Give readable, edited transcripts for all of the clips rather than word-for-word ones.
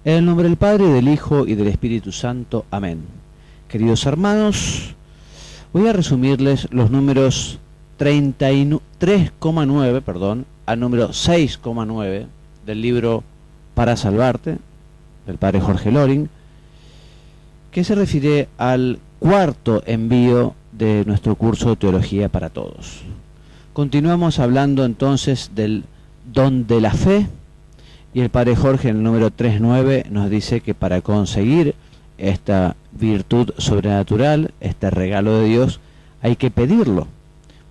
En el nombre del Padre, del Hijo y del Espíritu Santo. Amén. Queridos hermanos, voy a resumirles los números 3,9, al número 6,9 del libro Para Salvarte, del Padre Jorge Loring, que se refiere al cuarto envío de nuestro curso Teología para Todos. Continuamos hablando entonces del don de la fe, y el Padre Jorge en el número 3,9 nos dice que para conseguir esta virtud sobrenatural, este regalo de Dios, hay que pedirlo.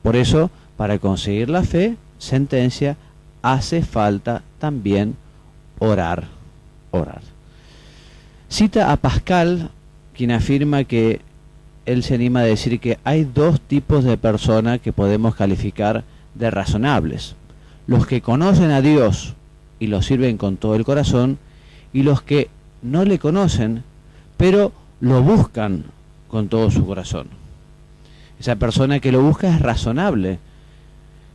Por eso, para conseguir la fe, sentencia, hace falta también orar. Cita a Pascal, quien afirma que él se anima a decir que hay dos tipos de personas que podemos calificar de razonables: los que conocen a Dios y lo sirven con todo el corazón, y los que no le conocen, pero lo buscan con todo su corazón. Esa persona que lo busca es razonable,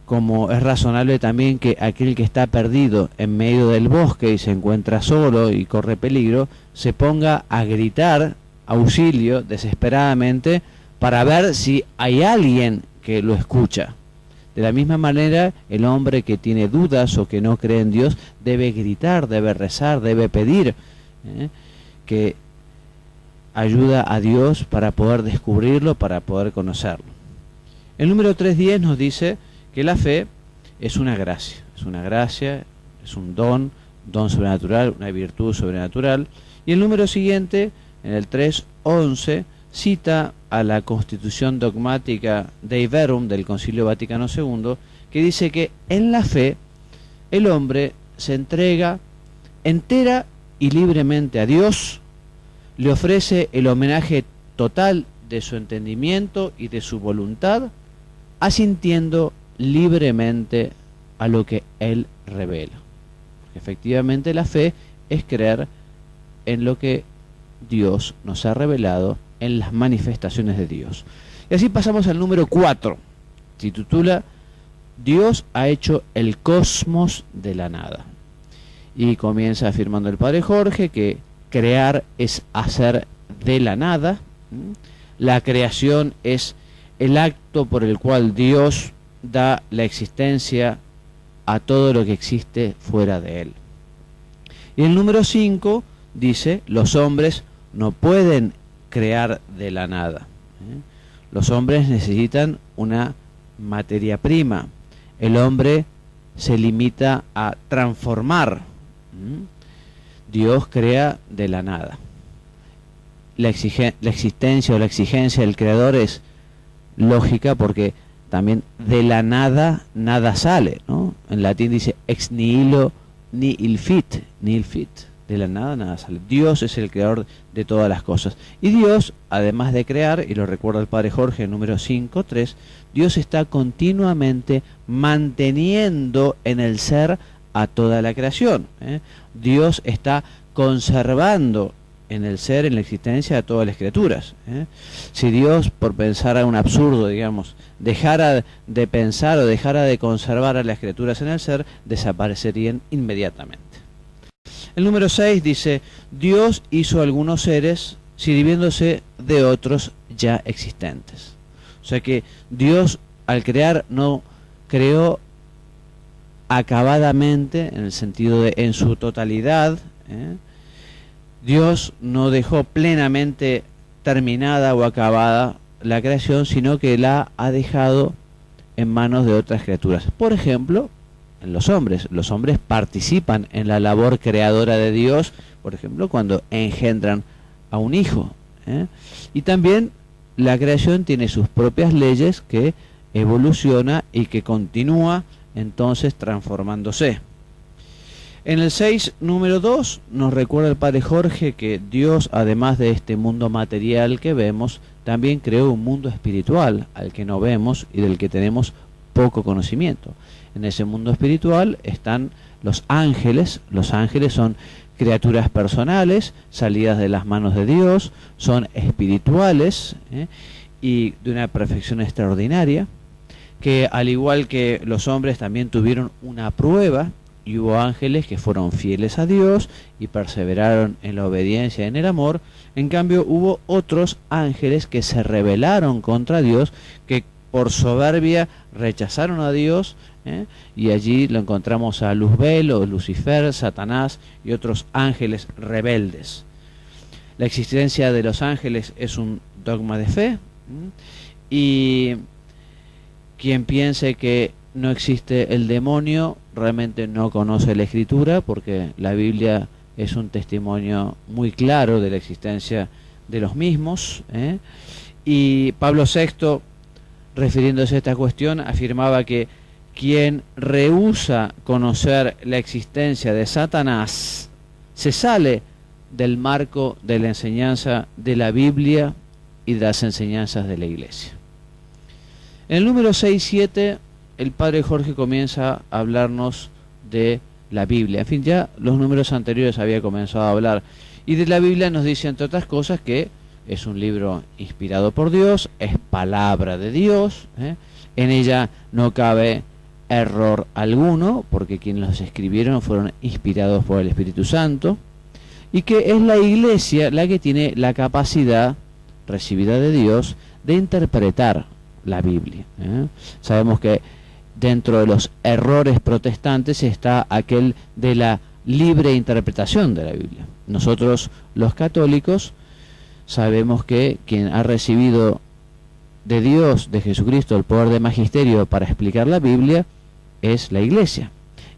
como es razonable también que aquel que está perdido en medio del bosque y se encuentra solo y corre peligro, se ponga a gritar auxilio desesperadamente para ver si hay alguien que lo escucha. De la misma manera, el hombre que tiene dudas o que no cree en Dios debe gritar, debe rezar, debe pedir que ayuda a Dios para poder descubrirlo, para poder conocerlo. El número 3.10 nos dice que la fe es una gracia, es un don sobrenatural, una virtud sobrenatural. Y el número siguiente, en el 3.11, cita a la Constitución Dogmática Dei Verum del Concilio Vaticano II, que dice que en la fe el hombre se entrega entera y libremente a Dios, le ofrece el homenaje total de su entendimiento y de su voluntad, asintiendo libremente a lo que Él revela. Efectivamente, la fe es creer en lo que Dios nos ha revelado, en las manifestaciones de Dios. Y así pasamos al número 4. Se titula Dios ha hecho el cosmos de la nada. Y comienza afirmando el Padre Jorge que crear es hacer de la nada. La creación es el acto por el cual Dios da la existencia a todo lo que existe fuera de Él. Y el número 5 dice, los hombres no pueden crear de la nada. Los hombres necesitan una materia prima. El hombre se limita a transformar. Dios crea de la nada. La existencia o la exigencia del creador es lógica, porque también de la nada nada sale, ¿no? En latín dice ex nihilo nihil fit. De la nada nada sale. Dios es el creador de todas las cosas. Y Dios, además de crear, y lo recuerda el Padre Jorge en número 5.3, Dios está continuamente manteniendo en el ser a toda la creación. Dios está conservando en el ser, en la existencia de todas las criaturas. Si Dios, por pensar a un absurdo, digamos, dejara de pensar o dejara de conservar a las criaturas en el ser, desaparecerían inmediatamente. El número 6 dice, Dios hizo algunos seres sirviéndose de otros ya existentes. O sea que Dios, al crear, no creó acabadamente, en el sentido de en su totalidad. Dios no dejó plenamente terminada o acabada la creación, sino que la ha dejado en manos de otras criaturas. Por ejemplo, en los hombres. Los hombres participan en la labor creadora de Dios, por ejemplo, cuando engendran a un hijo. Y también la creación tiene sus propias leyes, que evoluciona y que continúa entonces transformándose. En el 6, número 2, nos recuerda el Padre Jorge que Dios, además de este mundo material que vemos, también creó un mundo espiritual al que no vemos y del que tenemos poco conocimiento. En ese mundo espiritual están los ángeles. Los ángeles son criaturas personales, salidas de las manos de Dios, son espirituales y de una perfección extraordinaria, que al igual que los hombres también tuvieron una prueba y hubo ángeles que fueron fieles a Dios y perseveraron en la obediencia y en el amor. En cambio, hubo otros ángeles que se rebelaron contra Dios, que por soberbia rechazaron a Dios, y allí lo encontramos a Luzbel o Lucifer, Satanás y otros ángeles rebeldes. La existencia de los ángeles es un dogma de fe, y quien piense que no existe el demonio realmente no conoce la Escritura, porque la Biblia es un testimonio muy claro de la existencia de los mismos, y Pablo VI, refiriéndose a esta cuestión, afirmaba que quien rehúsa conocer la existencia de Satanás se sale del marco de la enseñanza de la Biblia y de las enseñanzas de la Iglesia. En el número 6-7, el padre Jorge comienza a hablarnos de la Biblia. En fin, ya los números anteriores había comenzado a hablar. Y de la Biblia nos dice, entre otras cosas, que es un libro inspirado por Dios, es palabra de Dios, en ella no cabe error alguno, porque quienes los escribieron fueron inspirados por el Espíritu Santo, y que es la Iglesia la que tiene la capacidad recibida de Dios de interpretar la Biblia. Sabemos que dentro de los errores protestantes está aquel de la libre interpretación de la Biblia. Nosotros, los católicos, sabemos que quien ha recibido de Dios, de Jesucristo, el poder de magisterio para explicar la Biblia, es la Iglesia.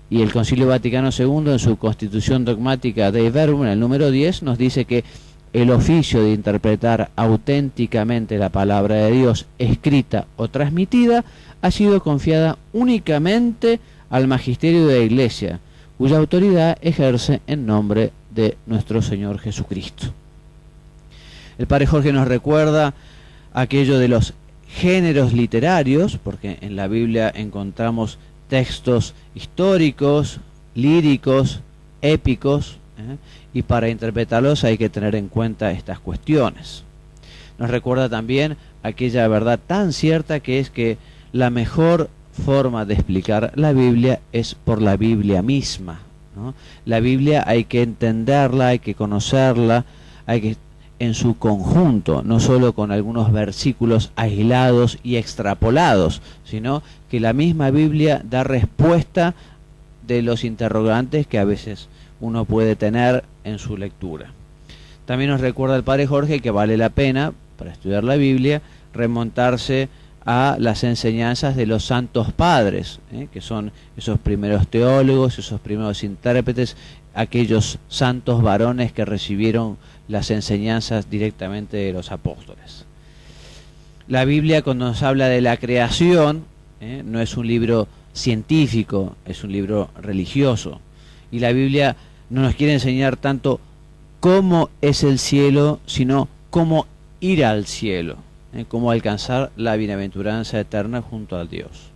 Y el Concilio Vaticano II, en su Constitución Dogmática Dei Verbum, en el número 10, nos dice que el oficio de interpretar auténticamente la palabra de Dios, escrita o transmitida, ha sido confiada únicamente al magisterio de la Iglesia, cuya autoridad ejerce en nombre de nuestro Señor Jesucristo. El padre Jorge nos recuerda aquello de los géneros literarios, porque en la Biblia encontramos textos históricos, líricos, épicos, y para interpretarlos hay que tener en cuenta estas cuestiones. Nos recuerda también aquella verdad tan cierta que es que la mejor forma de explicar la Biblia es por la Biblia misma, ¿no? La Biblia hay que entenderla, hay que conocerla, hay que en su conjunto, no solo con algunos versículos aislados y extrapolados, sino que la misma Biblia da respuesta de los interrogantes que a veces uno puede tener en su lectura. También nos recuerda el padre Jorge que vale la pena, para estudiar la Biblia, remontarse a las enseñanzas de los santos padres, que son esos primeros teólogos, esos primeros intérpretes, aquellos santos varones que recibieron las enseñanzas directamente de los apóstoles. La Biblia, cuando nos habla de la creación, no es un libro científico, es un libro religioso. Y la Biblia no nos quiere enseñar tanto cómo es el cielo, sino cómo ir al cielo, cómo alcanzar la bienaventuranza eterna junto a Dios.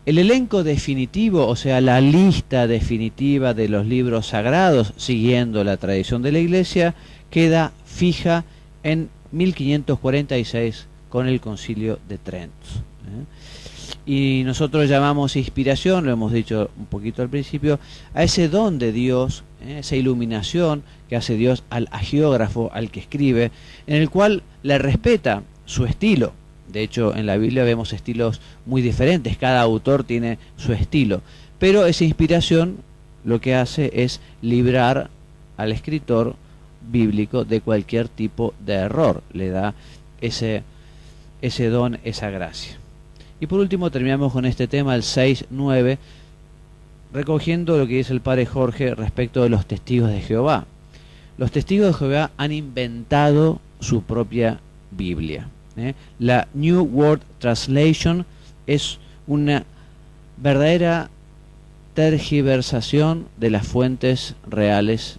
El elenco definitivo, o sea, la lista definitiva de los libros sagrados, siguiendo la tradición de la Iglesia, queda fija en 1546 con el Concilio de Trento. Y nosotros llamamos inspiración, lo hemos dicho un poquito al principio, a ese don de Dios, esa iluminación que hace Dios al agiógrafo, al que escribe, en el cual le respeta su estilo. De hecho, en la Biblia vemos estilos muy diferentes, cada autor tiene su estilo, pero esa inspiración lo que hace es librar al escritor bíblico de cualquier tipo de error, le da ese don, esa gracia. Y por último terminamos con este tema, el 6-9, recogiendo lo que dice el padre Jorge respecto de los testigos de Jehová. Los testigos de Jehová han inventado su propia Biblia. La New World Translation es una verdadera tergiversación de las fuentes reales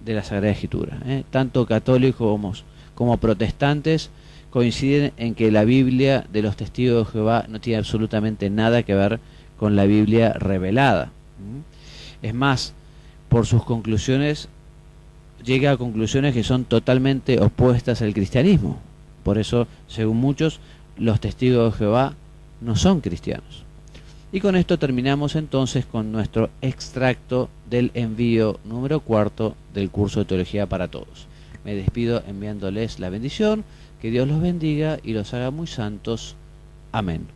de la Sagrada Escritura. Tanto católicos como protestantes coinciden en que la Biblia de los testigos de Jehová no tiene absolutamente nada que ver con la Biblia revelada. Es más, por sus conclusiones, llega a conclusiones que son totalmente opuestas al cristianismo. Por eso, según muchos, los testigos de Jehová no son cristianos. Y con esto terminamos entonces con nuestro extracto del envío número 4 del curso de Teología para Todos. Me despido enviándoles la bendición, que Dios los bendiga y los haga muy santos. Amén.